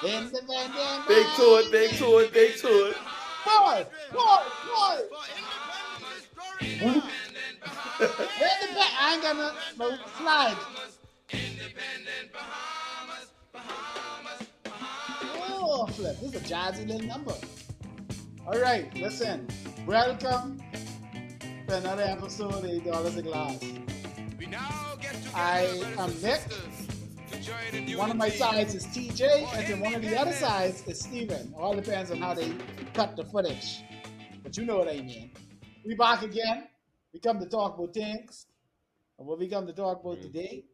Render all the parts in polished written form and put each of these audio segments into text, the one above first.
Independent Big to it, big Bahamas. to it, big to it. Boy, boy. I ain't got no flag. Oh, flip. This is a jazzy little number. All right, listen. Welcome to another episode of $8 a Glass. I am Nick. One of my sides is TJ, and then one of the other sides is Steven. All depends on how they cut the footage. But you know what I mean. We back again. We come to talk about things. And what we come to talk about today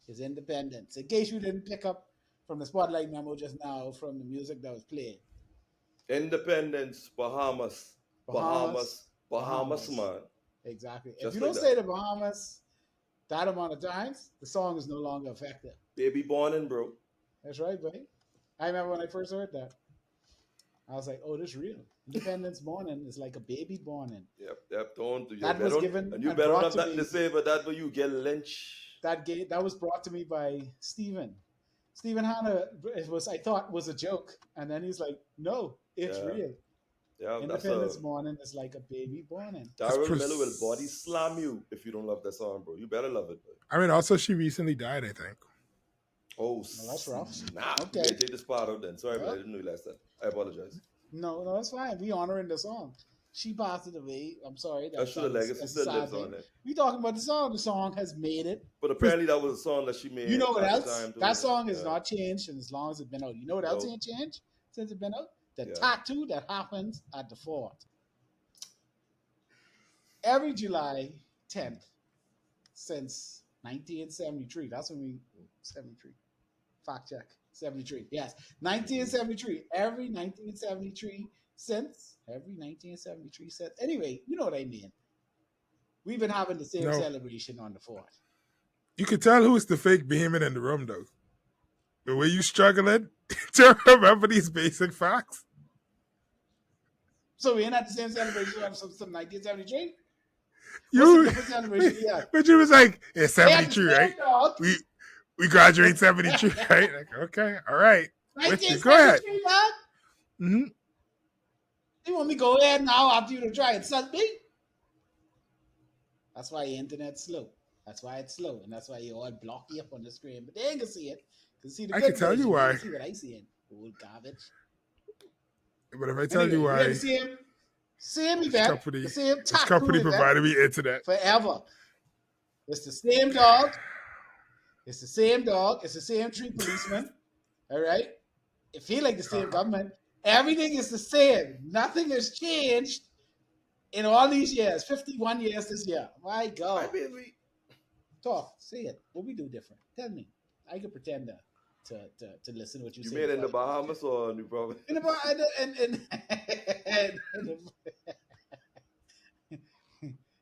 is independence. In case you didn't pick up from the spotlight memo just now from the music that was played. Independence, Bahamas, man. Exactly. Just if you like don't say the Bahamas that amount of times, the song is no longer effective. Baby born in, bro. That's right, buddy. I remember when I first heard that. I was like, oh, this is real. Independence morning is like a baby born in. Yep. Don't do that was given and you better not have nothing to say, but that way you get lynched. That was brought to me by Steven. Steven Hanna, I thought was a joke. And then he's like, no, it's real. Yeah, Independence morning is like a baby born in. Darryl Miller will body slam you if you don't love that song, bro. You better love it, bro. I mean, also she recently died, I think. Oh, well, that's rough. Nah, okay. Take this part out then. Sorry, but I didn't realize that. I apologize. No, that's fine. We honoring the song. She passed it away. I'm sorry. That's the legacy still lives on it. We talking about the song. The song has made it. But apparently that was a song that she made. You know what else? That song has not changed, and as long as it's been out. You know what else ain't changed since it's been out? The tattoo that happens at the fort. Every July 10th since 1973. That's when we 73. Fact check. 73. Yes. 1973. Every 1973 since. Anyway, you know what I mean. We've been having the same celebration on the fort. You could tell who's the fake behemoth in the room, though. The way you struggling to remember these basic facts. So we ain't at the same celebration of some 1973? But you was like, it's 73, right? We graduate 73, right? Like, okay, all right. Go ahead. Mm-hmm. You want me to go ahead now after you to try and insult me? That's why the internet's slow. That's why it's slow, and that's why you all block you up on the screen. But they ain't gonna see it. I can tell you why. See what I see in old garbage. But if I tell you why, same event, the same company provided me internet forever. It's the same dog. It's the same dog. It's the same tree policeman. All right. It feels like the same government. Everything is the same. Nothing has changed in all these years. 51 years this year. My God. Talk. Say it. What we do different? Tell me. I can pretend to listen to what you say. You made it in the Bahamas or New Providence? In the Bahamas.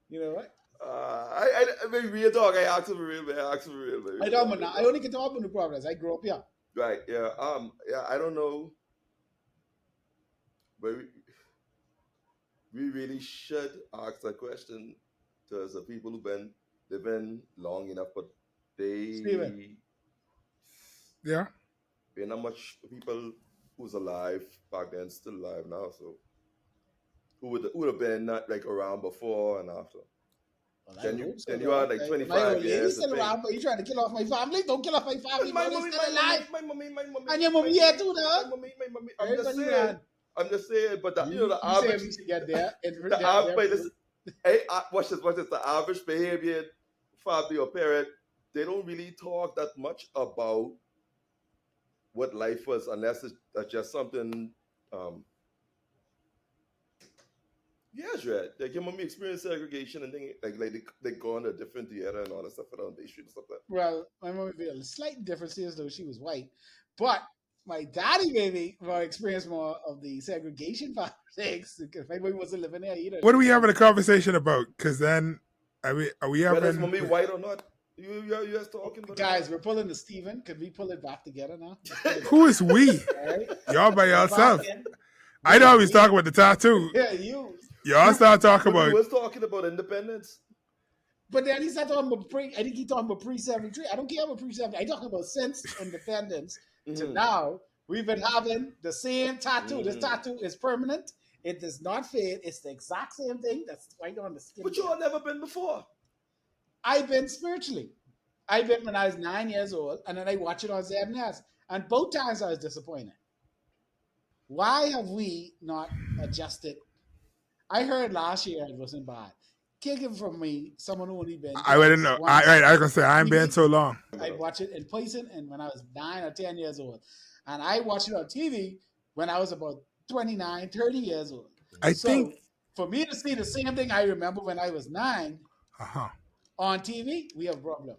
You know what? I mean, real talk. I asked for real, man. I don't know. I only can talk about New Providence. I grew up here. Right. Yeah. I don't know. But we really should ask that question to the people who've been living long enough, but Steven. Yeah. There not much people who's alive back then, still alive now. So who would have been not like around before and after? Well, then you are like 25 years. Still around, but you trying to kill off my family? Don't kill off my family. My mommy, my mommy. And your mommy here too, dog. My mommy. I'm just saying, but the average. We should get there. The average. Hey, watch this. The average behavior family or parent, they don't really talk that much about what life was, unless it's just something. Yes, right. Like your mommy experienced segregation and then they go on a different theater and all that stuff on Bay Street and stuff like that. Well, my mommy had a slight difference is though she was white, but my daddy maybe experienced more of the segregation politics because my mommy wasn't living there either. What are we having a conversation about? Because then are we having? Whether it's mommy white or not? You guys talking about guys, we're pulling the Steven. Could we pull it back together now? Who is we? Right? Y'all by yourself. I know he's talking about the tattoo. Yeah, you. Y'all start talking about. He was talking about independence. But then he's not talking about I think he's talking about pre-73. I don't care about pre-73. I'm talking about since independence to now. We've been having the same tattoo. This Mm. tattoo is permanent. It does not fade. It's the exact same thing that's right on the skin. But you all never been before. I've been spiritually. I've been when I was 9 years old, and then I watched it on ZNS. And both times I was disappointed. Why have we not adjusted? I heard last year it wasn't bad. Kicking from me, someone who only been. I wouldn't know. I was gonna say I ain't been so long. I watched it in person, and when I was 9 or 10 years old, and I watched it on TV when I was about 29, 30 years old. I think for me to see the same thing I remember when I was 9 on TV, we have a problem.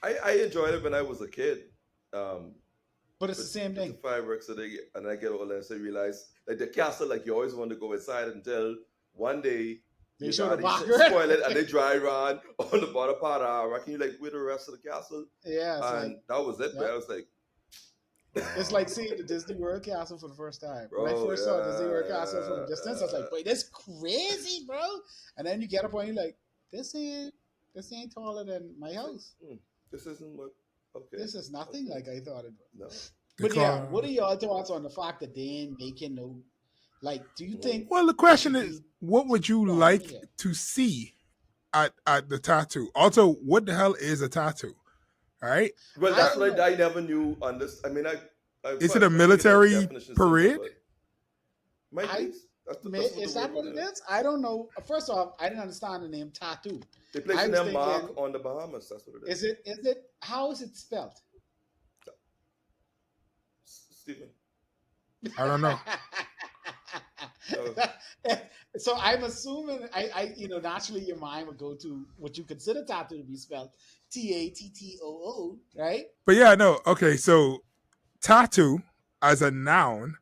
I enjoyed it when I was a kid. But it's the same thing. The fireworks, and I get older and I realize like the castle, like you always want to go inside until one day they show the box, spoil it, and they dry run on the bottom part of it. Can you like with the rest of the castle? Yeah, and like, that was it. Yep. But I was like, it's like seeing the Disney World Castle for the first time. Bro, when I first saw Disney World Castle from a distance, I was like, "Boy, this crazy, bro!" And then you get up and you're like, "This ain't taller than my house. This isn't what." Okay. This is nothing like I thought it was. No. But yeah, what are your thoughts on the fact that they ain't making no? Like, do you think? Well, the question is, what would you like to see at the tattoo? Also, what the hell is a tattoo? All right. Well, that's what I never knew on this. I mean, is it a military parade? Is that what it is? I don't know. First off, I didn't understand the name tattoo. They place their mark on the Bahamas. That's what it is. Is it? How is it spelled? Stephen. I don't know. So I'm assuming naturally your mind would go to what you consider tattoo to be spelled Tattoo, right? But yeah, no. Okay, so tattoo as a noun,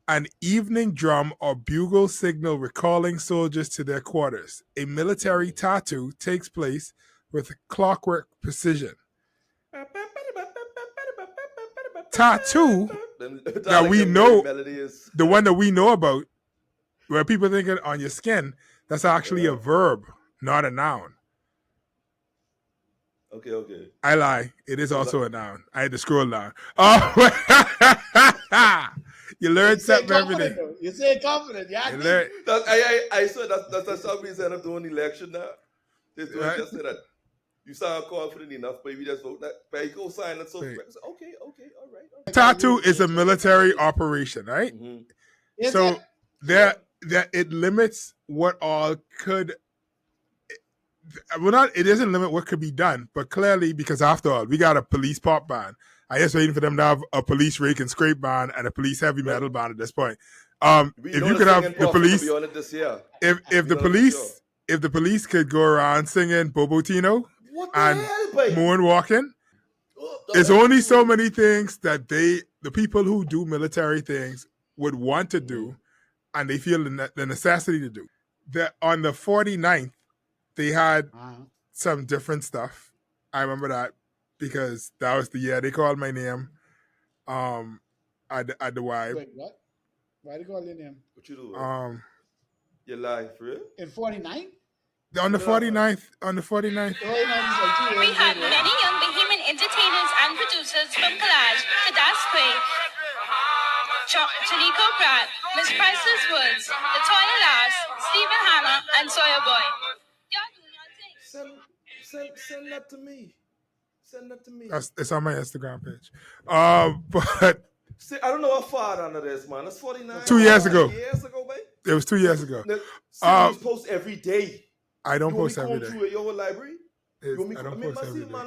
an evening drum or bugle signal recalling soldiers to their quarters. A military tattoo takes place with clockwork precision. Tattoo that we know, the one that we know about, where people think it on your skin, that's actually a verb, not a noun. Okay. I lie. It is also a noun. I had to scroll down. You learn something every day. You say confident, yeah. I saw that's how we end up doing election now. They just say that you sound confident enough, but we just vote that. But you go sign it. So okay, all right. Tattoo is a military operation, right? Mm-hmm. So that it limits what all could. Well, it doesn't limit what could be done, but clearly, because after all, we got a police pop band. I just waiting for them to have a police rake and scrape band and a police heavy metal band at this point. If you could have the police, if the police could go around singing Bobotino and moonwalking, there's only so many things that the people who do military things would want to do, and they feel the necessity to do. On the 49th, they had some different stuff. I remember that because that was the year they called my name at the wife. Wait, what? Why they call your name? What you do? You lie, for real? In 49? On the 49th. On the 49th. We had many young Bahamian entertainers and producers from Collage, Kadas Quay, Chanico Pratt, Miss Priceless Woods, Latoya Lass, Stephen Hanna, and Sawyer Boy. Send that to me. Send that to me. It's on my Instagram page. But see, I don't know how far under this, man. That's 49. 2 years ago. 2 years ago, babe. It was 2 years ago. You post every day. I don't post every day. Through your whole library? I don't post every day. Man,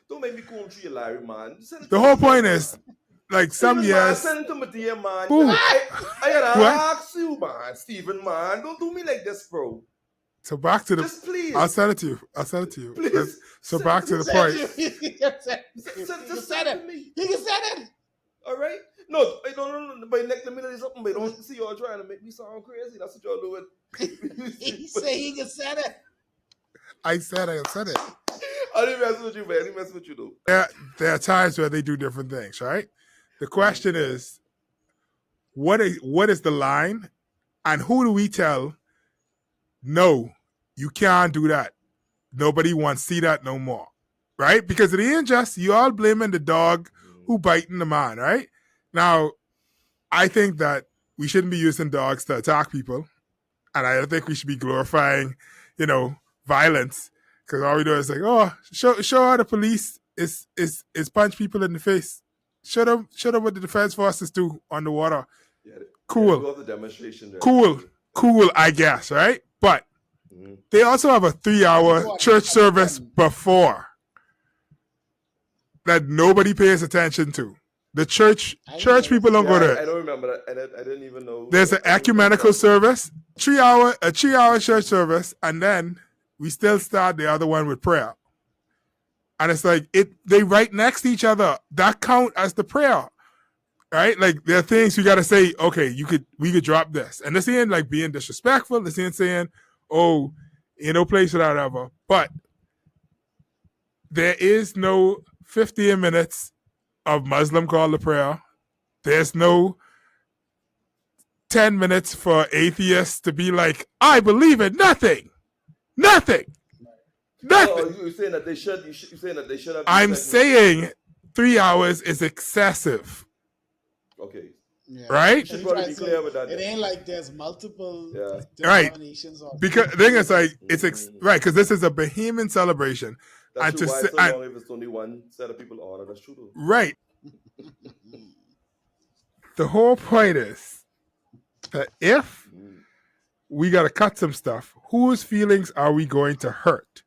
don't make me go through your library, man. The whole point is, like some years. Send it to me, dear man. Ooh. I gotta ask you, man, Stephen, man. Don't do me like this, bro. So back to the. Just please. I'll send it to you. Please. So back to the point. He can send it. All right. No. But let me know something. But don't see y'all trying to make me sound crazy. That's what y'all doing. He say he can send it. I said it. I didn't mess with you, man. I didn't mess with you though. There are times where they do different things, right? The question is, what is the line, and who do we tell? No, you can't do that. Nobody wants to see that no more, right? Because it ain't just you all blaming the dog who biting the man, right? Now, I think that we shouldn't be using dogs to attack people, and I don't think we should be glorifying, violence, because all we do is like, oh, show how the police is punch people in the face. Show them what the defense forces do on the water. Yeah, cool. Love the demonstration there. Cool, I guess, right? But they also have a 3-hour church service before that nobody pays attention to. The church people don't go to it. I don't remember that. I didn't even know. There's an ecumenical service, 3-hour church service, and then we still start the other one with prayer. And it's like they right next to each other. That count as the prayer. Right? Like there are things you gotta say, okay, we could drop this. And this ain't like being disrespectful, this ain't saying, oh, ain't no place for that ever. But there is no 15 minutes of Muslim call to prayer. There's no 10 minutes for atheists to be like, I believe in nothing. Nothing. Oh, you're saying that they should. You're saying that they should have. I'm saying 3 hours is excessive. Okay. Yeah. Right? You should probably be clear with that. It ain't like there's multiple denominations. Right. Because the thing is like right, because this is a Bahamian celebration. That's true. Why so long if it's only one set of people on it? That's true though. Right. The whole point is that if we gotta cut some stuff, whose feelings are we going to hurt?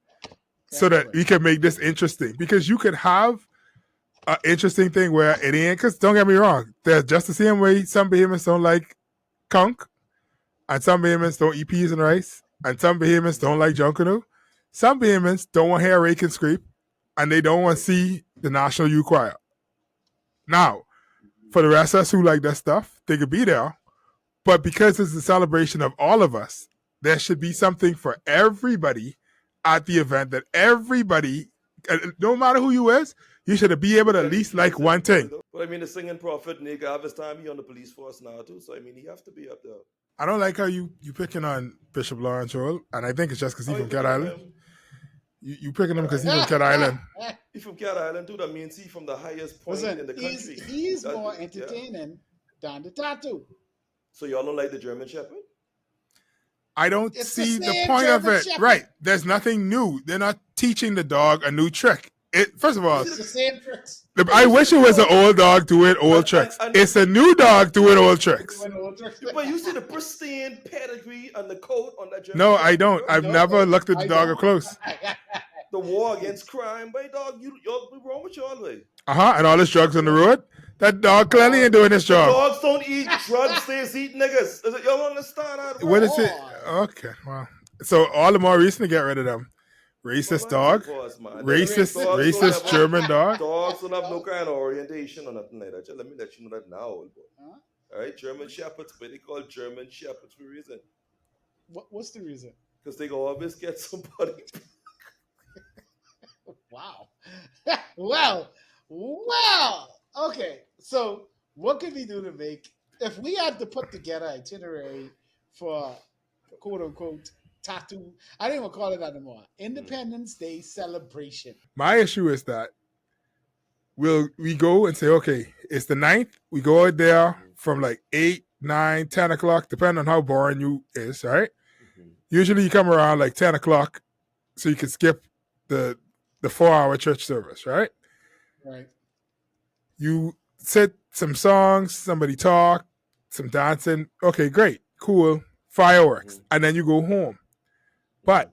So that we can make this interesting. Because you could have an interesting thing where it ain't, because don't get me wrong, there's just the same way some Bahamians don't like conch, and some Bahamians don't eat peas and rice, and some Bahamians don't like junkanoo. Some Bahamians don't want to hear rake and scrape, and they don't want to see the National Youth Choir. Now, for the rest of us who like that stuff, they could be there, but because it's a celebration of all of us, there should be something for everybody at the event, that everybody, no matter who you is, you should be able to at least like one thing. But I mean, the singing prophet, Nick, have his time, he on the police force now too, so I mean, he have to be up there. I don't like how you picking on Bishop Lawrence Joel, and I think it's just because he's from Cat Island. You picking him because he's from Cat Island. He's from Cat Island too, that means he's from the highest point in the country. He's more entertaining than the tattoo. So y'all don't like the German Shepherd? I don't see the point of it. Shepherd. Right. There's nothing new. They're not teaching the dog a new trick. First of all, it's the same tricks. I wish it was an old dog doing old tricks. It's a new dog doing old tricks. But you see the pristine pedigree and the coat on that German No, I don't. I've never looked at the dog up close. The war against crime, by dog, what's wrong with y'all, way? And all this drugs on the road? That dog clearly ain't doing his job. Dogs don't eat drugs, they eat niggas. Y'all understand that? What is it? Okay, well. So all the more reason to get rid of them. Racist dog? Racist German dog? Dogs don't have no kind of orientation or nothing like that. Just let me let you know that now, old boy. All right, German Shepherds, but they call German Shepherds for a reason. What's the reason? Because they go always get somebody. Wow. Well. Okay, so what could we do to make, if we had to put together an itinerary for quote unquote tattoo, I don't even call it that anymore, Independence Day celebration. My issue is that we go and say, okay, it's the 9th, we go out there from like 8, 9, 10 o'clock, depending on how boring you is, right? Usually you come around like 10 o'clock so you can skip the 4-hour church service, right? Right. You sit some songs, somebody talk, some dancing. Okay, great, cool, fireworks, and then you go home. But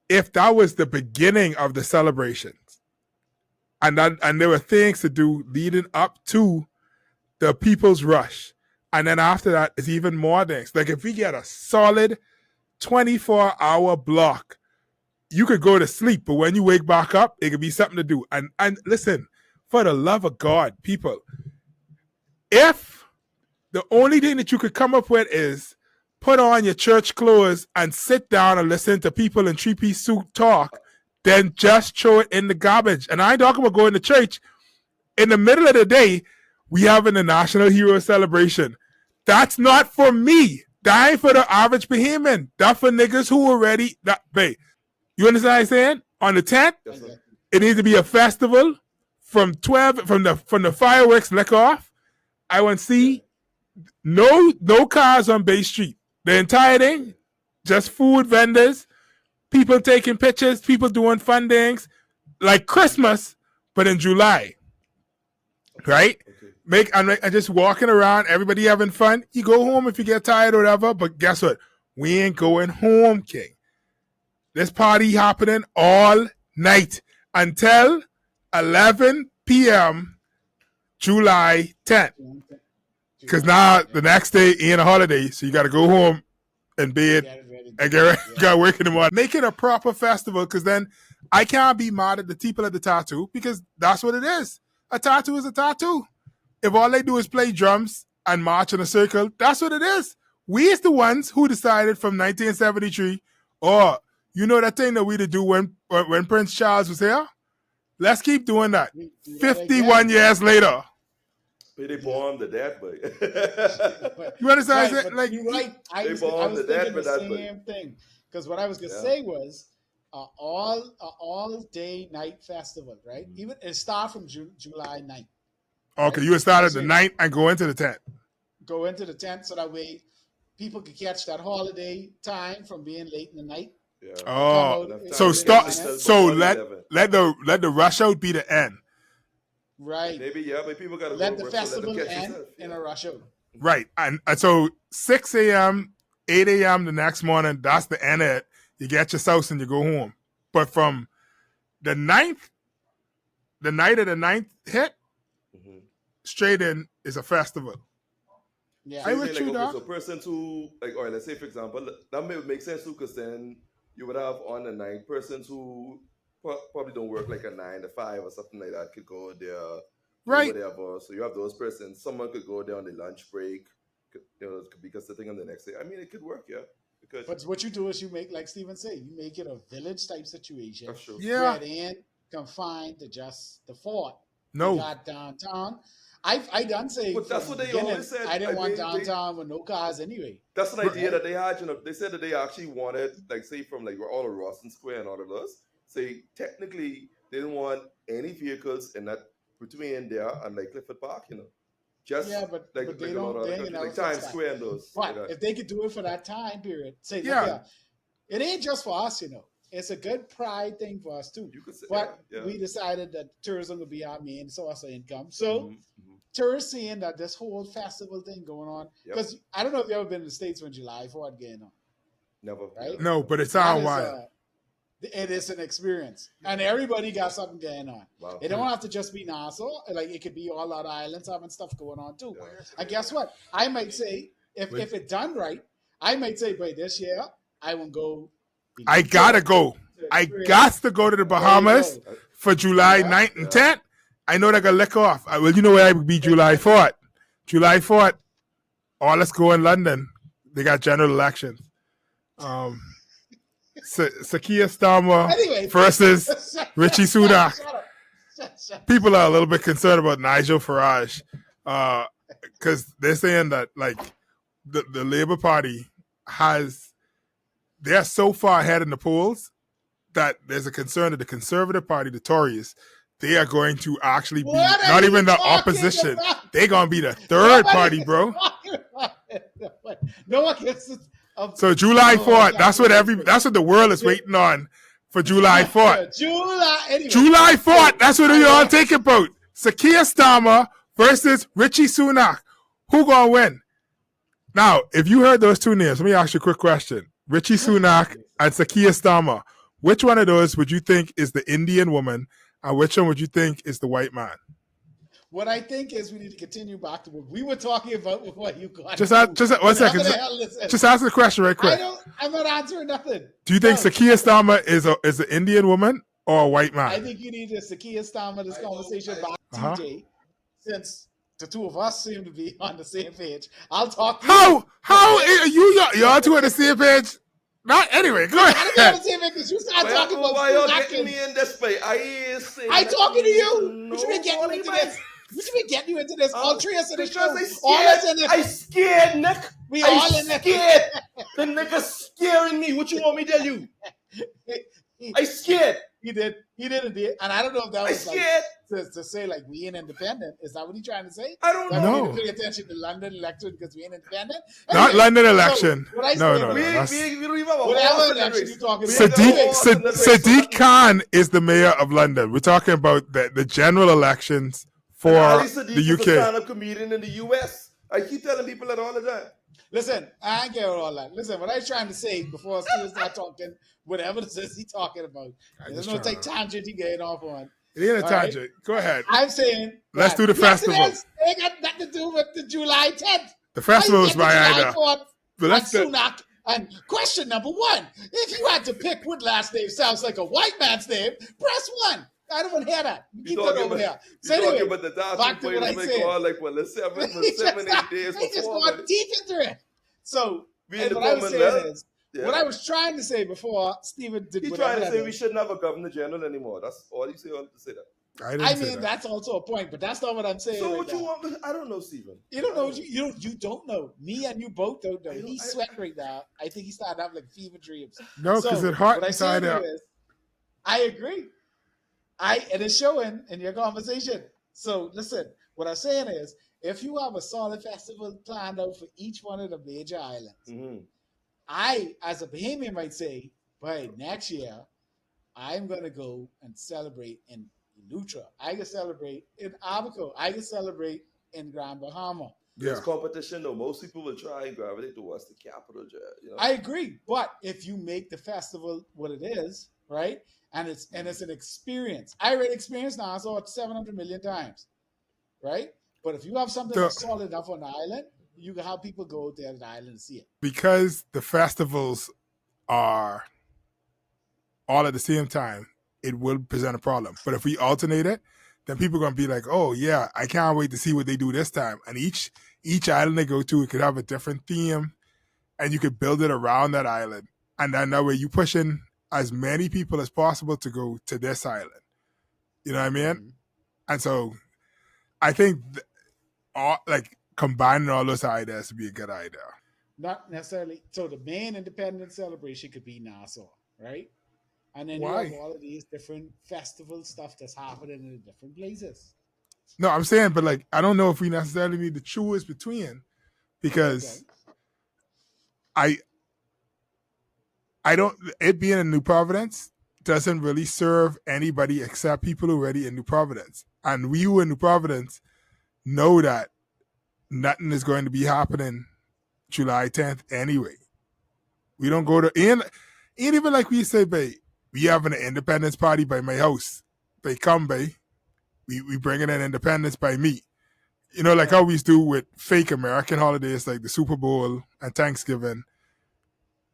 if that was the beginning of the celebrations, and there were things to do leading up to the People's Rush, and then after that, it's even more things. Like if we get a solid 24-hour block, you could go to sleep, but when you wake back up, it could be something to do. And listen, for the love of God, people, if the only thing that you could come up with is put on your church clothes and sit down and listen to people in 3-piece suit talk, then just throw it in the garbage. And I ain't talking about going to church. In the middle of the day, we having the National Hero Celebration. That's not for me. That ain't for the average Bahamian. That's for niggas who already, you understand what I'm saying? On the 10th, it needs to be a festival from 12, from the fireworks lick off. I want to see No cars on Bay Street. The entire thing, just food vendors, people taking pictures, people doing fun things, like Christmas, but in July, right? And just walking around, everybody having fun. You go home if you get tired or whatever, but guess what? We ain't going home, King. This party happening all night until 11 p.m. July 10th. Because now the next day ain't a holiday, so you got to go home and bed and get ready. You got to work in the morning. Make it a proper festival, because then I can't be mad at the people at the tattoo, because that's what it is. A tattoo is a tattoo. If all they do is play drums and march in a circle, that's what it is. We is the ones who decided from 1973, you know that thing that we to do when Prince Charles was here? Let's keep doing that. 51 years later. They bombed the dead, but you understand? Right, like you're right. I was thinking the same thing, because what I was gonna say was all day night festival, right? Mm-hmm. Even it start from July 9th. Okay, right? You would start at the 9th and go into the 10th. Go into the 10th, so that way people could catch that holiday time from being late in the night. Yeah. Oh, so start. So let the rush out be the end. Right. Maybe, but people got to let the festival end in a rush out. Right. And so 6 a.m., 8 a.m. the next morning, that's the end of it. You get your sauce and you go home. But from the 9th, the night of the 9th hit, straight in is a festival. Yeah. So with you, so persons who, like, all right, let's say, for example, that may make sense too, because then you would have on the 9th persons who probably don't work like a 9 to 5 or something like that, could go there, right? Whatever. So you have those persons. Someone could go there on the lunch break, could be sitting on the next day. I mean, it could work, yeah. Because but what you do is you make, like Stephen said, you make it a village type situation. That's true. Yeah. Where they ain't confined to just the fort. No. You got downtown. I done say, but that's what they always said. I didn't want downtown with no cars anyway. That's an idea that they had. They said that they actually wanted, like, say, from like all of Rawson Square and all of those. Say technically they didn't want any vehicles in that between there and like Clifford Park, Just but like they don't like Times Square and those. But if they could do it for that time period, say it ain't just for us, It's a good pride thing for us too. You could say, but we decided that tourism would be our main source of income. So tourists seeing that this whole festival thing going on, because I don't know if you've ever been to the States when July 4th going on. Never. Right? No, but it sounds wild. It is an experience, and everybody got something going on. Wow. It don't have to just be Nassau. Like, it could be all other islands having stuff going on too. Yeah. And guess what? I might say, if it's done right, I might say, boy, this year I won't go. I gotta go. I got to go to the Bahamas for July 9th and 10th. I know they're gonna lick off. Well, you know where I would be July 4th. July 4th. Oh, let's go in London. They got general elections. Sakia Starmer versus Richie Sunak. People are a little bit concerned about Nigel Farage because they're saying that like the Labour Party they're so far ahead in the polls that there's a concern that the Conservative Party, the Tories, they are going to actually be not even the opposition. They're going to be the third party, bro. No one gets. So July 4th, that's what the world is waiting on for July 4th. July 4th, that's what we all think about. Sakia Starmer versus Richie Sunak. Who gonna win? Now, if you heard those two names, let me ask you a quick question. Richie Sunak and Sakia Starmer. Which one of those would you think is the Indian woman, and which one would you think is the white man? What I think is we need to continue back to what we were talking about before you got. Just 1 second. Just answer the question right quick. I'm not answering nothing. Do you think Sakia Starmer is an Indian woman or a white man? I think you need to Sakia Starmer this conversation back to TJ, since the two of us seem to be on the same page. I'll talk to you. How are y'all two on the same page? Not anyway. Go ahead. I don't know because you start talking about why y'all getting me in this way. I talking to you. You should be getting me into this. We should be getting you into this. All three of us in the show. I scared, Nick. We all in it. Scared. The nigga scaring me. What you want me to tell you? I scared. He did indeed. And I don't know if that was scared. to say like we ain't independent. Is that what he's trying to say? I don't That know. we need to pay attention to London election because we ain't independent. Not London election. So what I No, say, no, no. We That's don't even have a whatever horse in the election race. you talking We about. ain't got a Sadiq, horse in the race, so Sadiq that- Khan is the mayor of London. We're talking about the general elections for Ali Sadiq the is a UK. stand-up comedian in the US. I keep telling people that all the time. Listen, I ain't get all that. Listen, what I was trying to say before Steven start talking, whatever it is he talking about. There's no take tangent he getting off on. It ain't a All tangent. right? Go ahead. I'm saying Let's do the festival. Yes, it ain't got nothing to do with the July 10th. The festival is my July idea. 4th But and let's Sunak. And question number one: if you had to pick what last name sounds like a white man's name, press one. I don't want to hear that. Keep that over there. So You're anyway, talking about the dance back to what I said. like what, the 7, 8 days They just before. going deep into it. So We in the what I was common saying wealth. is, Yeah. what I was trying to say before Stephen did He's whatever trying to that say we is. shouldn't have a governor general anymore. That's all he say to say that. I mean, that's also a point, but that's not what I'm saying. So right what you now. want? I don't know, Stephen. You don't know. You don't know. Me and you both don't know. I don't- He's I- sweating right now. I think he's starting to have like fever dreams. No, because it's hot what I say inside to out. you is, I agree. And it's showing in your conversation. So listen, what I'm saying is, if you have a solid festival planned out for each one of the major islands, Mm-hmm. I, as a Bahamian, might say, by next year, I'm going to go and celebrate in Lutra. I can celebrate in Abaco. I can celebrate in Grand Bahama. There's competition, though. Most people will try and gravitate towards the capital, you know? I agree, but if you make the festival what it is, right, and it's an experience. I already experienced now. I saw it 700 million times, right? But if you have something that's solid enough on the island, you can have people go out there to the island and see it. Because the festivals are all at the same time, it will present a problem. But if we alternate it, then people are going to be like, oh, yeah, I can't wait to see what they do this time. And each island they go to, it could have a different theme, and you could build it around that island. And then that way you push in as many people as possible to go to this island. You know what I mean? Mm-hmm. And so I think combining all those ideas would be a good idea. Not necessarily. So the main independence celebration could be Nassau, right? And then you have all of these different festival stuff that's happening in the different places. No, I'm saying, but I don't know if we necessarily need to choose between, because I don't. It being in New Providence doesn't really serve anybody except people who are already in New Providence, and we who are in New Providence know that nothing is going to be happening July 10th anyway. We don't go to and even like we say, babe, we having an independence party by my house. They come, babe. We bringing in independence by me. You know, like how we do with fake American holidays like the Super Bowl and Thanksgiving.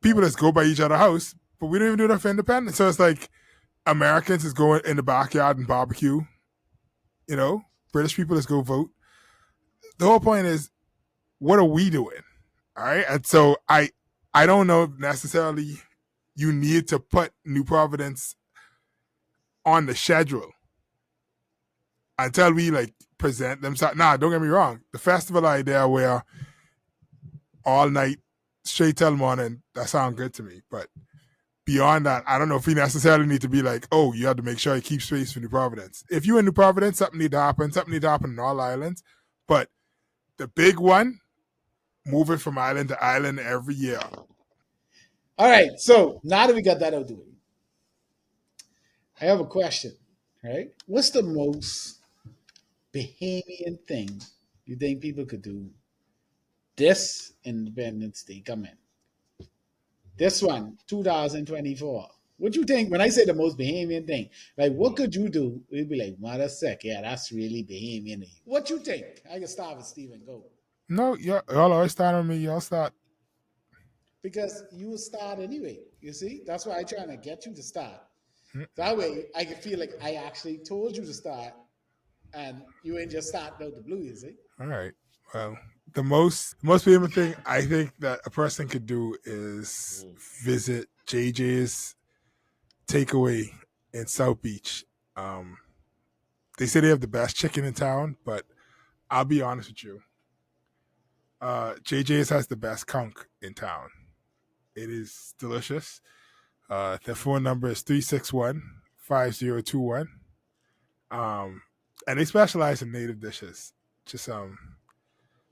People just go by each other's house, but we don't even do that for independence. So it's like Americans is going in the backyard and barbecue. You know, British people just go vote. The whole point is, what are we doing? All right. And so I don't know if necessarily you need to put New Providence on the schedule until we present them. Nah, don't get me wrong. The festival idea where all night, straight till morning, that sounds good to me. But beyond that, I don't know if we necessarily need to be like, oh, you have to make sure you keep space for New Providence. If you're in New Providence, something need to happen. Something need to happen in all islands. But the big one, moving from island to island every year. All right. So now that we got that out of the way, I have a question. Right? What's the most Bahamian thing you think people could do this Independence Day coming? This one, 2024. What you think when I say the most Bahamian thing? Like, what could you do? We'd be like, mother sec, yeah, that's really Bahamian. What you think? I can start with Stephen. Go. No, y'all always start on me. Y'all start. Because you will start anyway. You see? That's why I'm trying to get you to start. That way, I can feel like I actually told you to start, and you ain't just starting out the blue, you see? All right. Well, the most Bahamian thing I think that a person could do is visit JJ's Takeaway in South Beach. They say they have the best chicken in town, but I'll be honest with you. JJ's has the best conch in town. It is delicious. Their phone number is 361-5021. and they specialize in native dishes. Just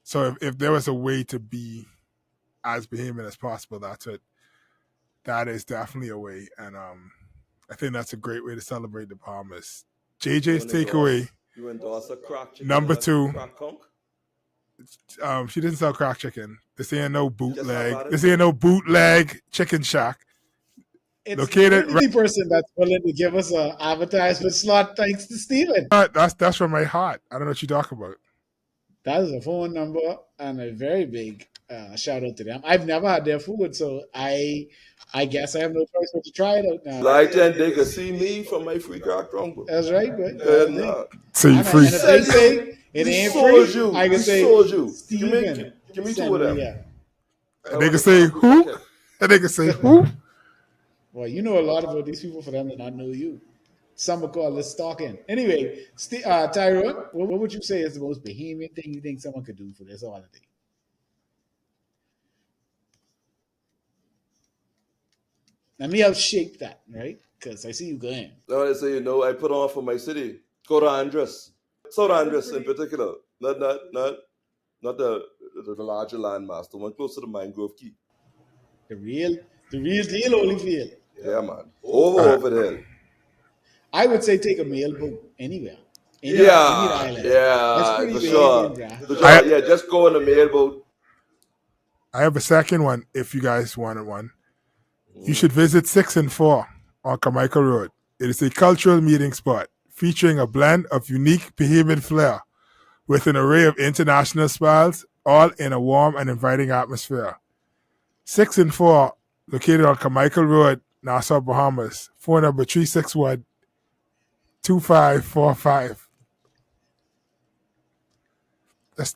so if there was a way to be as Bahamian as possible, that is definitely a way, and I think that's a great way to celebrate the Bahamas. JJ's takeaway. You endorse a crack chicken Number and a 2. crack conch? She didn't sell crack chicken. This ain't no bootleg. This ain't no bootleg chicken shack. It's Located the only person that's willing to give us an advertisement slot, thanks to Steven. That's from my heart. I don't know what you talk about. That is a phone number and a very big shout out to them. I've never had their food, so I guess I have no choice but to try it out now. Like then they can see me from my free crack trunk. That's right, but So you free. and if they say it ain't free, I can say Steven, give me 2 of them. And they can say who? And they can say who? Well, you know a lot about these people for them to not know you. Some would call this stalking. Anyway, Tyrone, what would you say is the most Bahamian thing you think someone could do for this holiday? Let me help shape that, right? Because I see you going. No, I say, I put on for my city. Go to Andres. South Andres in particular. Not the larger landmass, the one close to the Mangrove Key. The real deal, Holyfield. Yeah, man. Over there. I would say take a mailboat anywhere. Any Yeah, island. That's pretty for Bahamian, sure. bruh. For sure. Yeah, just go on a mailboat. I have a second one if you guys wanted one. You should visit 6 and 4 on Carmichael Road. It is a cultural meeting spot featuring a blend of unique Bahamian flair with an array of international styles, all in a warm and inviting atmosphere. 6 and 4, located on Carmichael Road, Nassau, Bahamas. Phone number 361-2545. That's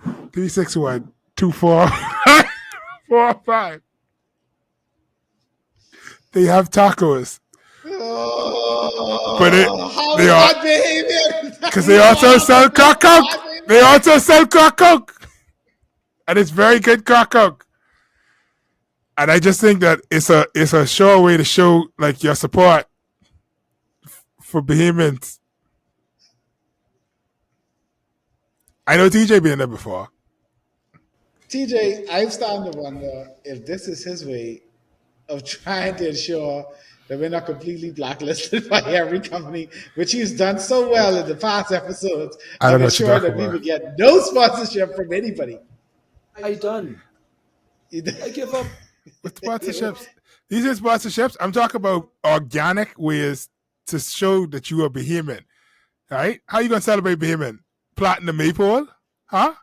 361-2445. They have tacos. But they are because they also sell crack coke. They also sell crack coke, and it's very good crack coke. And I just think that it's a sure way to show like your support for Bahamians. I know TJ been there before. TJ, I'm starting to wonder if this is his way of trying to ensure that we're not completely blacklisted by every company, which he's done so well in the past episodes of ensuring that we would get no sponsorship from anybody. I done. I give up. With sponsorships. These are sponsorships. I'm talking about organic ways to show that you are Bahamian. Right? How you gonna celebrate Bahamian? Plotting the maypole? Huh?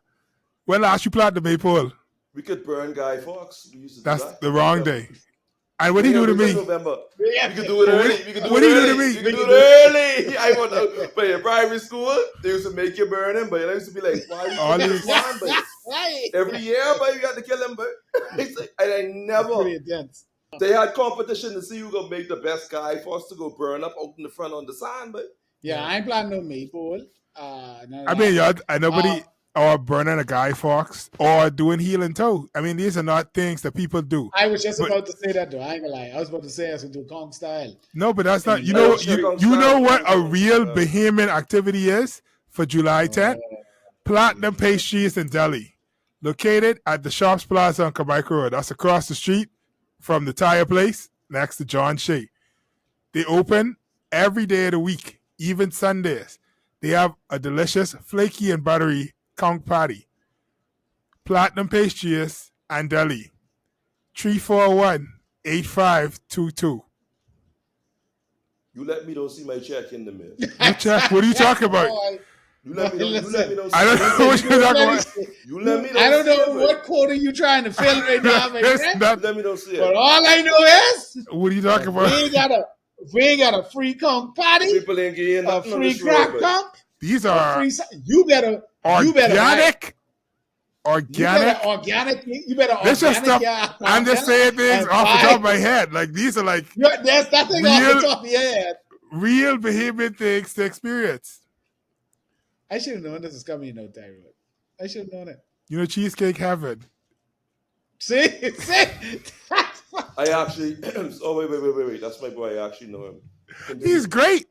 When last you plot the maypole? We could burn Guy Fawkes. We used to That's do that. the wrong day. And what do you do to me? November. We could do it early. What do you do to me? We could do it early. I want to. But in primary school, they used to make you burn him, but it used to be like, why you kill this man? But every year, but you got to kill him. But and I never. They had competition to see who gonna make the best Guy Fawkes to go burn up out in the front on the sand. But I ain't planning no maypole. I mean, nobody or burning a Guy Fawkes or doing heel and toe. I mean, these are not things that people do. I was just about to say that though. I ain't gonna lie. I was about to say I was gonna do conch style. No, but that's not. You know what a real Bahamian activity is for July 10th? Platinum Pastries in Delhi, located at the Shops Plaza on Carmichael Road. That's across the street from the tire place next to John Shea. They open every day of the week, even Sundays. They have a delicious flaky and buttery conch patty. Platinum Pastries and Delhi. 341-8522. You let me don't see my check in the mail. What check? What are you talking about? You let me don't I don't know what you're talking about. You let me I don't know what quote are you trying to fill right now, my friend. Let me don't see it. But all I know is what are you talking about? We ain't got a free conch patty. People ain't getting a free crack conch. These are you better organic. You better this is stuff. I'm just saying things off the top of my head. Like these are like there's nothing off the top of your head. Real Bahamian things to experience. I should have known this was coming, Tyrone. I should have known it. Cheesecake heaven. See? I actually. Oh wait. That's my boy. I actually know him. He's great.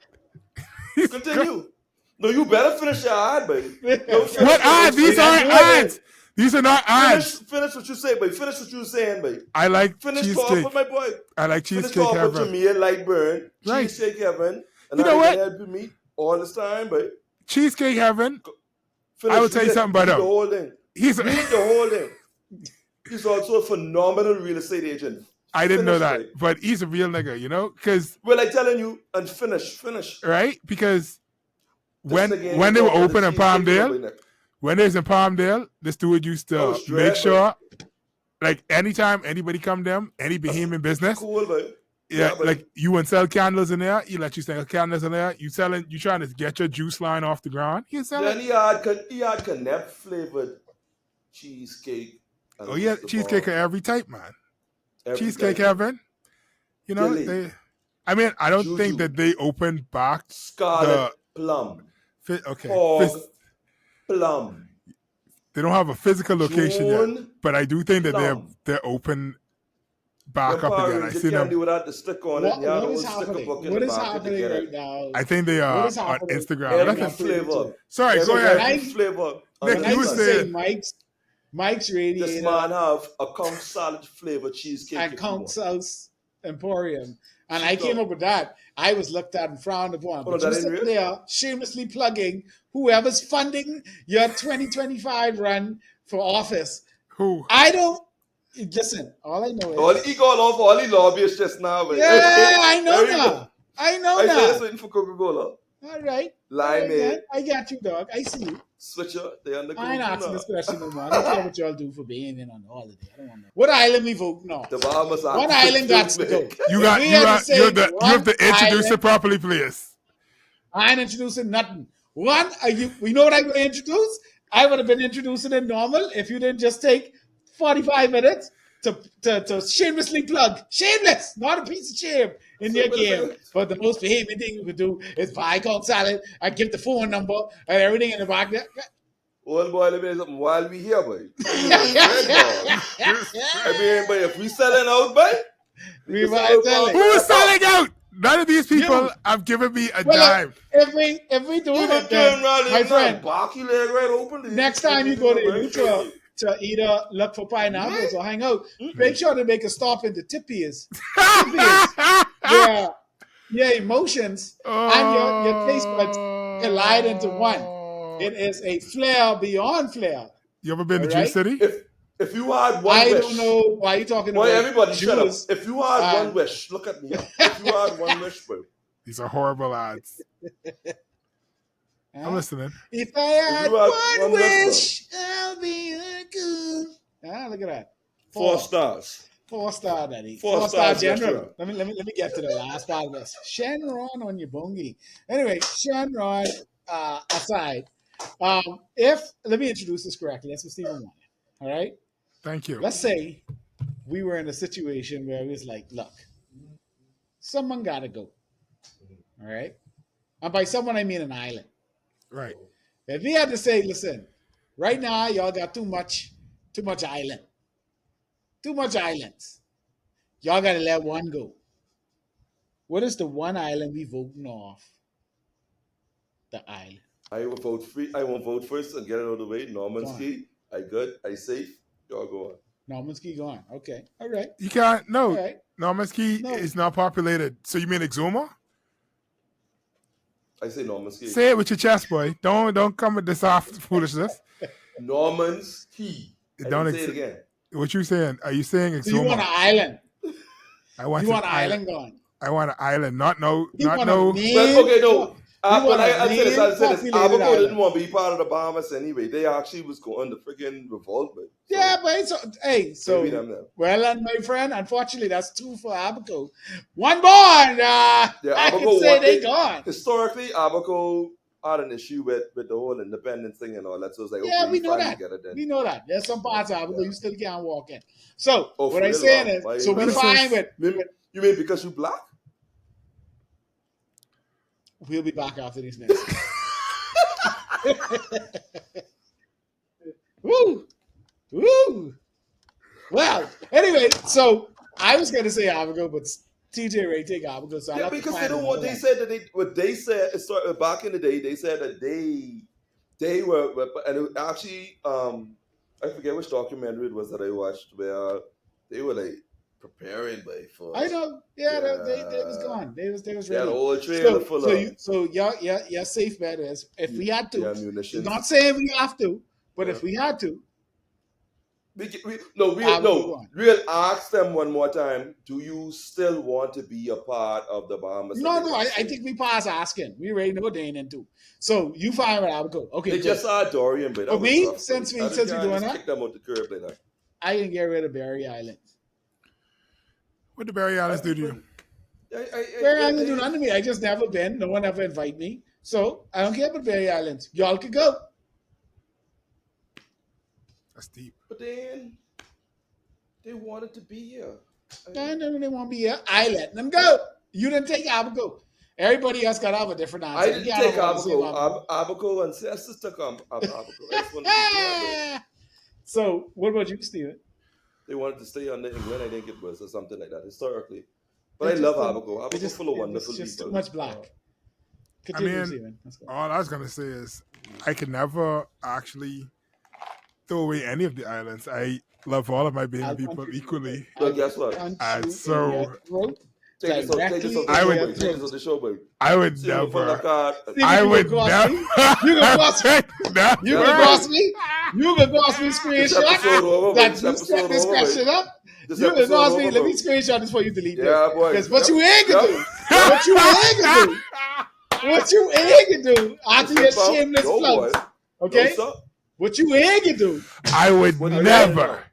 Continue. No, you better finish your ad, baby. No, finish What ads? These aren't ads. These are not ads. Finish what you say, baby. Finish what you saying, baby. I like finish cheesecake. Talk with my boy. I like Finish cheesecake talk with heaven. Jamia Lightburn. Right. Cheesecake heaven. And You know what? help you meet all this time, baby. Cheesecake heaven. Finish, I will tell you something about him. The whole thing. Read the whole thing. He's also a phenomenal real estate agent. I didn't know that, but he's a real nigga, you know? Because well, I'm telling you, and finish. Right? Because when they were open in Palmdale, when they was in Palmdale, this dude used to make sure, like, anytime anybody come them, any Bahamian business, cool, man. Yeah, like you wouldn't sell candles in there. You let you sell candles in there. You trying to get your juice line off the ground. You sell it. He had connect flavored cheesecake. Oh yeah, cheesecake of every type, man. Cheesecake heaven. You know, I don't think that they opened back Scarlet plum. Plum. They don't have a physical location yet, but I do think that they're open back up again. I see them. What is happening right now? I think they are on Instagram. Flavor. Sorry, go ahead. Flavor. Nick, you were saying Mike's Radiator. This man have a conch salad flavor cheesecake and conch sauce emporium, and I came up with that. I was looked at and frowned upon. But you sit there shamelessly plugging whoever's funding your 2025 run for office. Who? I don't. Listen, all I know is... He got off all the lobbyists just now. But yeah, I know now. I say that's waiting for Coca-Cola. All right. Limeade. I got you, dog. I see you. Switcher, they on the I ain't asking this question no more. I don't care what y'all do for being in on the holiday. I don't want to know. What island we voting on? The Bahamas. What island got to go? You have to introduce it properly, please. I ain't introducing nothing. We know what I'm going to introduce? I would have been introducing it normal if you didn't just take 45 minutes to shamelessly plug. Shameless, not a piece of shame in your game. But the most Bahamian thing you could do is buy conch salad. I give the phone number and everything in the back there. Well, boy, let me something while we here, boy. I mean, but if we selling out, boy, who is selling out? None of these people have given me a dime. If we do it, then, my friend, Barky leg right open. Next time you go to Utah to either look for pineapples or hang out, make sure to make a stop in the tippies. Where your emotions and your taste buds collide into one. It is a flair beyond flair. You ever been to Juice City? If you had one wish. I don't know why you're talking about everybody Jews. Shut up. If you had one wish, look at me. If you had one wish, bro. These are horrible ads. I'm listening. If I had one wish, I'll be a good. Look at that. 4 stars. 4-star, Daddy. 4-star general. Let me get to the last part of this. Shenron on your bongi. Anyway, Shenron aside, let me introduce this correctly. That's what Stephen wanted. All right. Thank you. Let's say we were in a situation where it was like, look, someone gotta go. All right. And by someone I mean an island. Right. If we had to say, listen, right now y'all got too much island. Too much islands. Y'all gotta let one go. What is the one island we voting off? The island. I will vote first and get it out of the way. Normanski. I good. I safe. Y'all go on. Normanski gone. Okay. All right. You can't. No. Right. Normanski is not populated. So you mean Exuma? I say Normanski. Say it with your chest, boy. Don't come with this soft foolishness. Normanski. Don't say it again. What you saying? Are you saying Exuma? So you want an island? I want. You want an island gone? I want an island. Not no. Well, okay, no. I'll say this. Abaco didn't want to be part of the Bahamas anyway. They actually was going to freaking revolt. But yeah, but well, and my friend, unfortunately, that's 2 for Abaco. One born. I can say they gone. Historically, Abaco had an issue with the whole independence thing and all that. So it's like, we know that. We know that. There's some parts of Abaco you still can't walk in. So what I'm saying is, so we fine with. You mean because you black? We'll be back after these minutes. Woo! Woo! Well, anyway, so I was going to say Abaco, but TJ Ray take Abigail, so I Yeah, have to because find they don't want. another They one. said that what they said. It started back in the day. They said that they were, and it actually, I forget which documentary it was that I watched where they were like preparing by for. I know. Yeah, they was Yeah, gone. They was that ready. old trailer full of Your safe bet is if we had the to. It's ammunitions. not saying we have to, but Yeah. if we had to, Abigail gone. Real. Ask them one more time. Do you still want to be a part of the Bahamas? And No, they no. gotta I say think we pass asking. We already know what they ain't into. So you find what Abigail. Okay, they good. just saw Dorian, but For that was me, rough. But I since we can't doing just that, kick them out the curb like that. I can get rid of Barry Island. What did Barry Allen do to you? Barry Island do nothing to me. I just never been. No one ever invite me. So I don't care about Barry Island. Y'all could go. That's deep. But then they wanted to be here. I know they won't be here. I let them go. You didn't take Abigail. Everybody else got to have a different answer. I didn't take Abaco. Abaco and Cestus took Abaco. I just wanted to be here. So, what about you, Steven? They wanted to stay under England, I think it was, or something like that, historically. But I love Abaco. Abaco full of wonderful people. It's just too much black. Continue, Steven. All I was going to say is I could never actually throw away any of the islands. I love all of my baby people equally. Well, guess what? And so take this on the show, baby. I would never. I would never. You can cross me. You can cross me. You can cross me screenshot that you set this question up. You can cross me. Let me screenshot this for you delete it. Yeah, boy. Because what you ain't gonna do. What you ain't gonna do. What you ain't gonna do after your shameless plugs. Okay? What you ain't gonna do. I would never.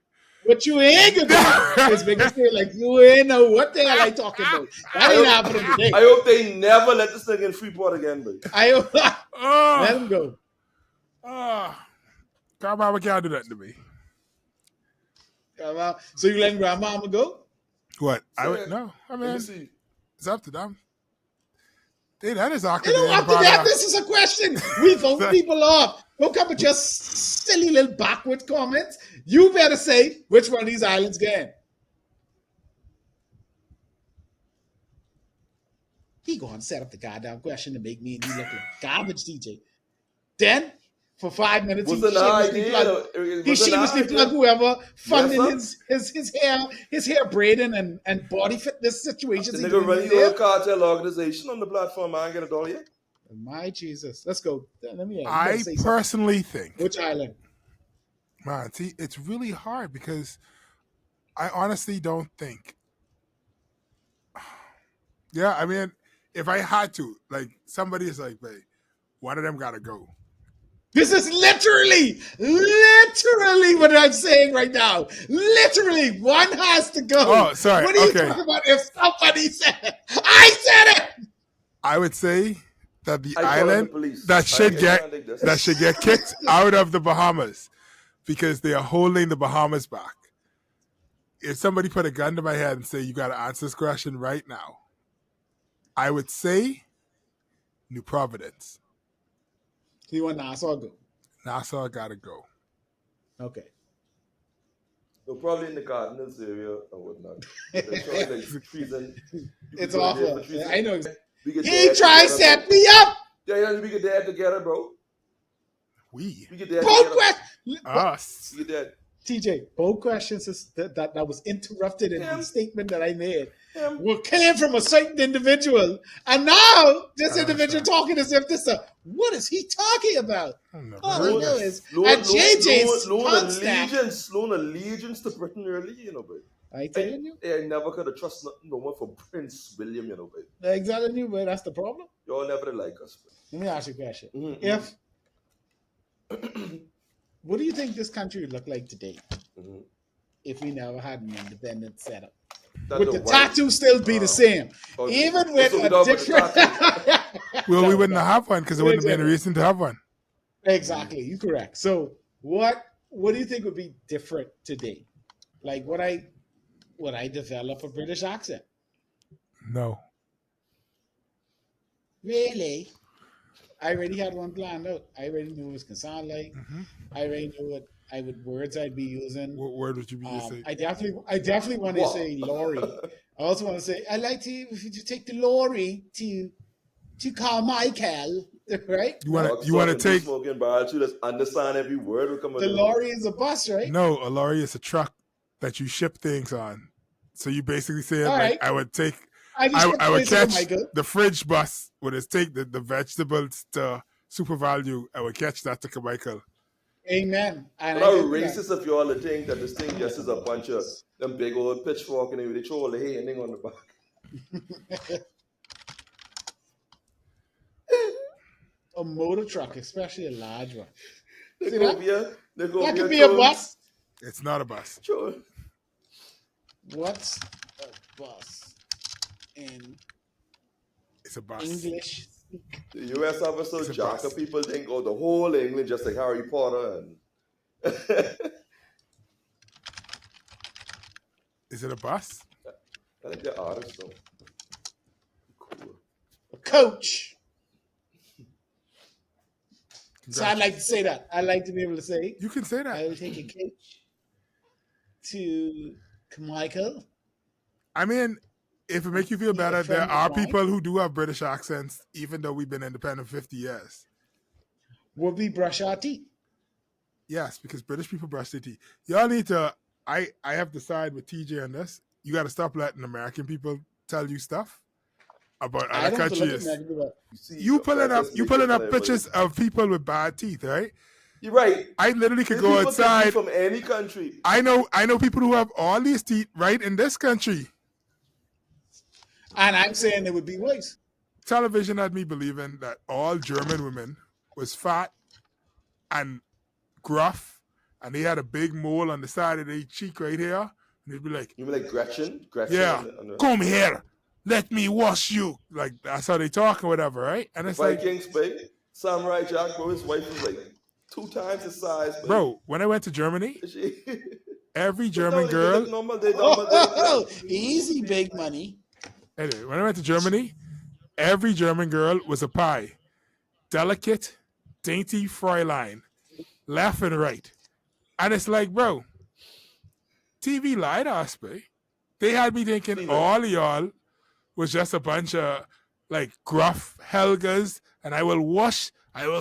What you ain't gonna do is make us feel like you ain't know what the hell I talking about. That ain't happening today. I hope they never let this thing in Freeport again, baby. I hope let him go. Grandmama can't do that to me. So you letting grandmama go? What? I would no. I mean, it's up to them. That is awkward. After that, this is a question. We vote people off. Don't come with your silly little backward comments. You better say which one of these islands getting. He going to set up the goddamn question to make me and you look like garbage, DJ. Then, for 5 minutes, he shamelessly plug whoever funding his hair braiding and body fitness situations. The nigga running your cartel organization on the platform. I ain't get a dollar yet. My Jesus. Let's go. Let me I personally think. Which island? Man, see, it's really hard because I honestly don't think. Yeah, I mean, if I had to, like, somebody is like, "Hey, one of them gotta go." This is literally what I'm saying right now. Literally, one has to go. Oh, sorry. What are you talking about? If somebody said it, I said it. I would say that the island that should get kicked out of the Bahamas because they are holding the Bahamas back. If somebody put a gun to my head and say you got to answer this question right now, I would say New Providence. So you want Nassau go? Nassau got to go. Okay. So probably in the Cardinals area or whatnot. It's awful. I know. He tried to set me up. Yeah, we get that together, bro. We get that both questions. Us. We get that. TJ, both questions is that was interrupted in the statement that I made came from a certain individual, and now this individual talking as if this is what is he talking about? All I know is at JJ's loan allegiance to Britain early, you know, babe. I telling you, I never could have trusted no one for Prince William, you know, babe. Exactly, but that's the problem. Y'all never like us. Babe. Let me ask you a question: If what do you think this country would look like today if we never had an independent setup? Would the tattoo still be the same? Even with a different... Well, we wouldn't have one because there wouldn't have been a reason to have one. Exactly. You're correct. So what do you think would be different today? Like, would I develop a British accent? No. Really? I already had one planned out. I already knew what it was going to sound like. I already knew words I'd be using. What word would you be using? I definitely want to say Lori. I also want to say I like to if you take the lorry to Carmichael, right? You want Dogs to talking, take smoking barrel, you just understand every word will come out The of lorry is a bus, right? No, a lorry is a truck that you ship things on. So you basically say All like right. I would take I just I would catch Michael. the fridge bus would it take the vegetables to Super Value. I would catch that to Michael. Amen. And But I how can do racist that. of y'all to think that this thing just is a bunch of them big old pitchfork and they throw all the hay and thing on the back. A motor truck, especially a large one. They See go that? over here, they go That over could here be a throwing- bus. It's not a bus. Sure. What's a bus in It's a bus. English? The US have us so It's a jack bus. of people think, oh, the whole England just like Harry Potter and Is it a bus? I think they're artists though. Cool. A coach. So I'd like to say that. I'd like to be able to say You can say I that. will take a coach to Michael. I mean, if it make you feel He's a better, there friend of are mine. people who do have British accents, even though we've been independent 50 years. Would we brush our teeth? Yes, because British people brush their teeth. Y'all need to. I have to side with TJ on this. You got to stop letting American people tell you stuff about I other don't have to look at countries. American people. See, You pulling that's up, you make pulling it up funny, pictures of people with bad teeth, right? You're right. I literally could These go people can be outside. from any country. I know people who have all these teeth right in this country. And I'm saying it would be worse. Television had me believing that all German women was fat and gruff, and they had a big mole on the side of their cheek right here, and they'd be like, You mean like Gretchen? "Yeah, come here, let me wash you." Like that's how they talk or whatever, right? And it's like, Vikings, babe. Samurai Jack, bro, his wife was like 2 times his size, babe. bro, when I went to Germany, She, every No, German they girl. look normal, they normal, they- Easy, big money. Anyway, when I went to Germany, every German girl was a pie. Delicate, dainty Fräulein. Left and right. And it's like, bro, TV lied to us, babe. They had me thinking all of y'all was just a bunch of like gruff Helgas, and I will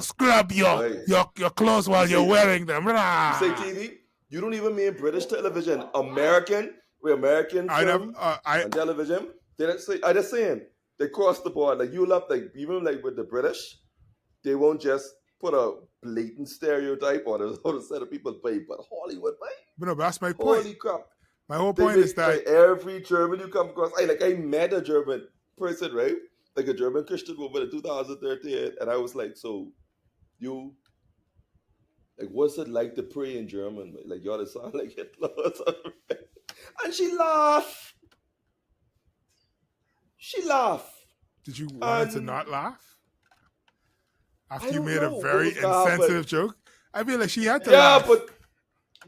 scrub your clothes while you're wearing them. You say TV? You don't even mean British television. American, we're American film and television. I just saying, they cross the board. Like you love, like even like with the British, they won't just put a blatant stereotype on it. How to set of people pay, but Hollywood, right? But no, that's my point. Holy crap! My whole They point make, is that like, every German you come across, I met a German person, right? Like a German Christian woman in 2013, and I was like, so you. Like, what's it like to pray in German? Like, y'all sound like Hitler or something. And she laughed. She laughed. Did you want to not laugh? After you made a know. very What was that? insensitive joke? I feel like she had to Yeah, laugh. but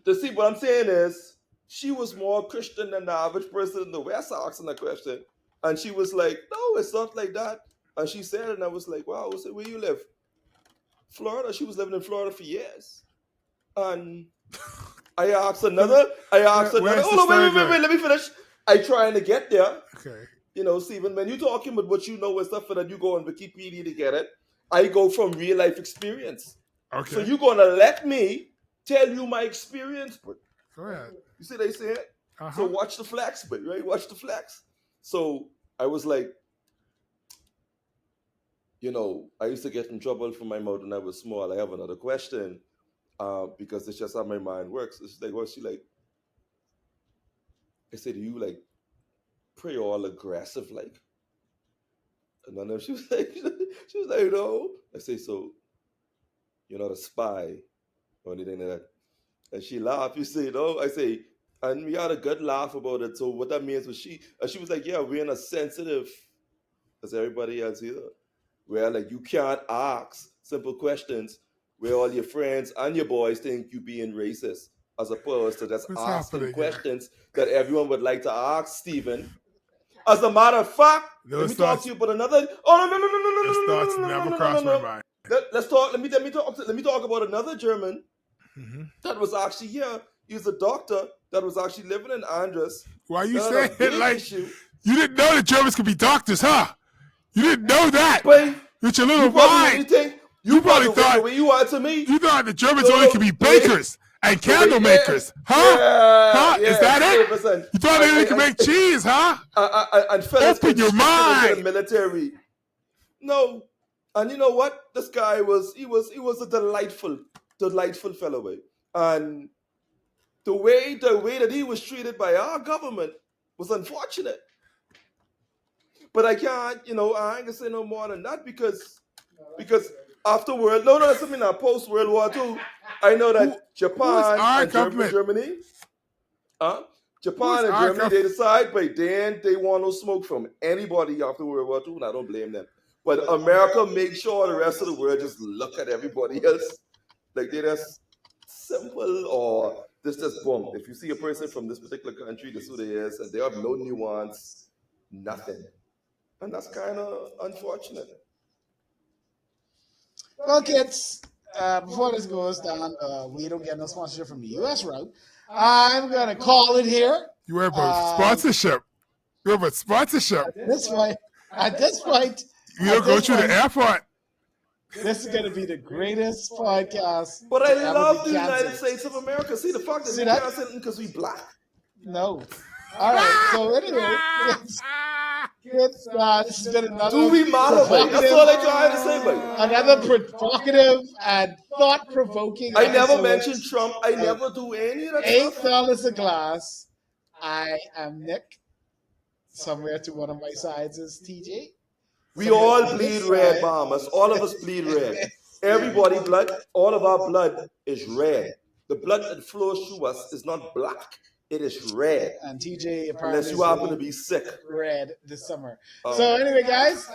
to see what I'm saying is, she was more Christian than the average person in the West asking that question. And she was like, no, it's not like that. And she said it, and I was like, wow, where you live? Florida. She was living in Florida for years. And I asked another. Hold on, wait, let me finish. I trying to get there. Okay. You know, Stephen, when you're talking about what you know and stuff, and then you go on Wikipedia to get it, I go from real life experience. Okay. So you're gonna let me tell you my experience, but go ahead. You see they say it? So watch the flex, but right? Watch the flex. So I was like, you know, I used to get in trouble for my mouth when I was small. I have another question. Because it's just how my mind works. It's like, what's she like? I said, do you like pray all aggressive like? And then she was like, no. I say, so you're not a spy or anything like that. And she laughed. You say, no. I say, and we had a good laugh about it. So what that means was she was like, yeah, we're in a sensitive as everybody else here. Where like you can't ask simple questions where all your friends and your boys think you being racist, as opposed to just asking questions that everyone would like to ask Stephen. As a matter of fact, let me talk to you about another. Oh no! Those thoughts never crossed my mind. Let's talk. Let me talk about another German that was actually here. He's a doctor that was actually living in Andres. Why you saying it like You didn't know the Germans could be doctors, huh? You didn't know that. But With your little you probably mind. really think You probably thought the way you are to me. You thought the Germans only could be bakers and candle makers, huh? Yeah, Huh? Is that it? 100%. You thought they only could make cheese, huh? And fellas Open could your strip them into the mind. military. No, and you know what? This guy was a delightful fellow, boy. And the way that he was treated by our government was unfortunate. But I can't, I ain't gonna say no more than that because after post World War II, I know that Japan and Germany, Japan and Germany, they decide, but then they want no smoke from anybody after World War II, and I don't blame them. But America makes sure the rest of the world just look at everybody else like they're just simple or this just boom. If you see a person from this particular country, this is who they is, and they have no nuance, nothing. And that's kind of unfortunate. Well, kids, before this goes down, we don't get no sponsorship from the U.S. route. I'm going to call it here. You were about sponsorship. You were about sponsorship. At this point, you don't go through the airport. This is going to be the greatest podcast. But I love the United States of America. See, the fact that we can't say because we black. No. All right. So anyway, this has been another. Do we matter, babe? That's all I try to say, babe. Another provocative and thought-provoking. I never mentioned Trump. I never do any of that stuff. $8 a glass. I am Nick. Somewhere to one of my sides is TJ. We all bleed red, bombers. All of us bleed red. Everybody blood, all of our blood is red. The blood that flows through us is not black. It is red. And TJ apparently unless you happen to be sick. Red this summer. So anyway, guys,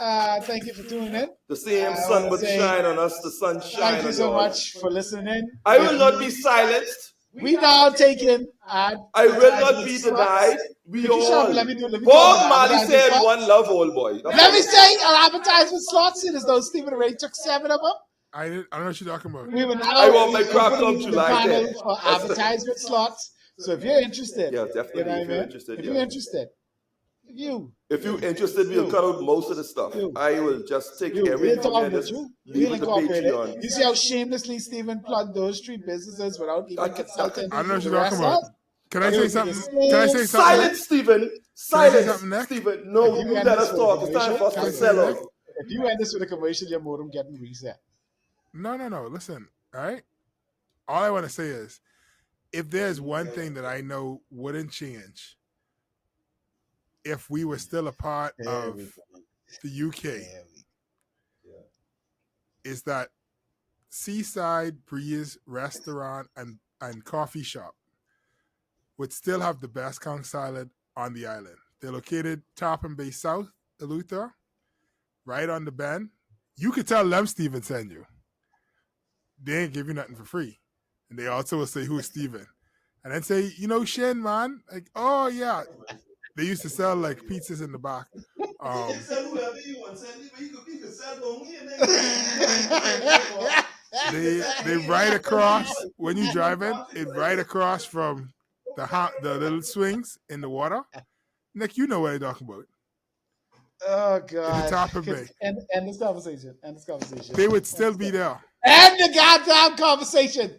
thank you for tuning in. The same sun would shine on us. The sun shine on us. Thank you so much for listening. I will not be silenced. We now taking I will not be denied. We all. Bob Marley said one love, old boy. Let me say an advertisement slot. See, as though Stephen already took 7 of them. I don't know what you're talking about. We will now I want my crop come July 10th. For advertisement slots. So if you're interested, yeah, definitely. You know if you're interested, if you're interested, if you're interested, we'll cut out most of the stuff. I will just take everything from this. Leave it to Patreon. You see how shamelessly Stephen plugged those 3 businesses without even consulting. I don't know what you're talking about. Can I say something? Can I say something? Silence, Stephen. Silence, Stephen. No, you let us talk. It's time for us to sell out. If you end this with a commercial, your modem getting reset. No. Listen, all right? All I want to say is, if there's one thing that I know wouldn't change if we were still a part of the UK, is that Seaside Breeze restaurant and coffee shop would still have the best conch salad on the island. They're located Tarpon Bay South, Eleuthera, right on the bend. You could tell them Steven sent you. They ain't give you nothing for free. And they also will say, who's Steven? And then say, Shin, man. Like, oh, yeah. They used to sell, like, pizzas in the back. They right across, when you drive in, it's right across from the little swings in the water. Nick, you know what I'm talking about. Oh, God. In the Tarpon Bay. End this conversation. End this conversation. They would still be there. End the goddamn conversation.